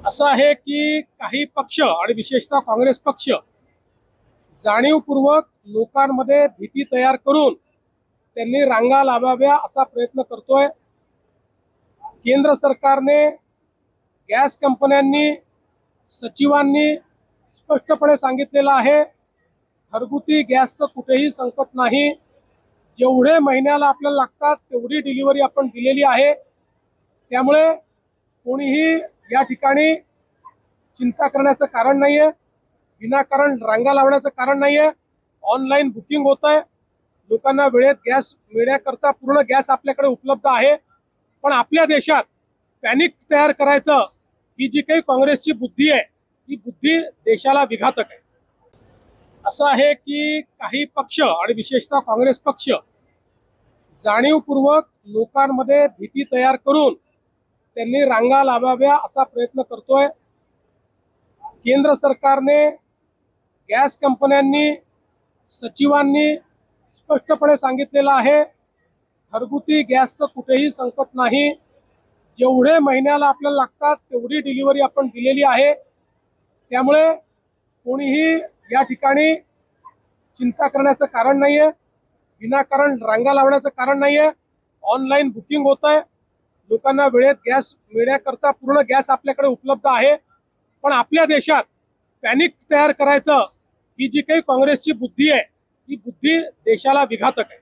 असं आहे की काही पक्ष आणि विशेषतः काँग्रेस पक्ष जाणीवपूर्वक लोकांमध्ये भीती तयार करून त्यांनी रांगा लावाव्या असा प्रयत्न करतोय। केंद्र सरकारने, गॅस कंपन्यांनी, सचिवांनी स्पष्टपणे सांगितलेलं आहे, घरगुती गॅसचं कुठेही संकट नाही। जेवढे महिन्याला आपल्याला लागतात तेवढी डिलिव्हरी आपण दिलेली आहे। त्यामुळे कोणीही या ठिकाणी चिंता करण्याचं कारण नाहीये, विनाकारण रांगा लावण्याचं कारण नाहीये। ऑनलाईन बुकिंग होत आहे, लोकांना वेळेत गॅस मिळण्याकरता पूर्ण गॅस आपल्याकडे उपलब्ध आहे। पण आपल्या देशात पॅनिक तयार करायचं ही जी काही काँग्रेसची बुद्धी आहे, ही बुद्धी देशाला विघातक आहे। असं आहे की काही पक्ष आणि विशेषतः काँग्रेस पक्ष जाणीवपूर्वक लोकांमध्ये भीती तयार करून त्यांनी रांगा लावाव्या असा प्रयत्न करतोय। केंद्र सरकारने, गॅस कंपन्यांनी, सचिवांनी स्पष्टपणे सांगितलेलं आहे, घरगुती गॅसचं कुठेही संकट नाही। जेवढे महिन्याला आपल्याला लागतात तेवढी डिलिव्हरी आपण दिलेली आहे। त्यामुळे कोणीही या ठिकाणी चिंता करण्याचं कारण नाहीये, विनाकारण रांगा लावण्याचं कारण नाहीये। ऑनलाईन बुकिंग होत आहे, लोकांना वेळेत गॅस मिळण्याकरता पूर्ण गॅस आपल्याकडे उपलब्ध आहे। पण आपल्या देशात पॅनिक तयार करायचं ही जी काही काँग्रेसची बुद्धी आहे, ही बुद्धी देशाला विघातक आहे।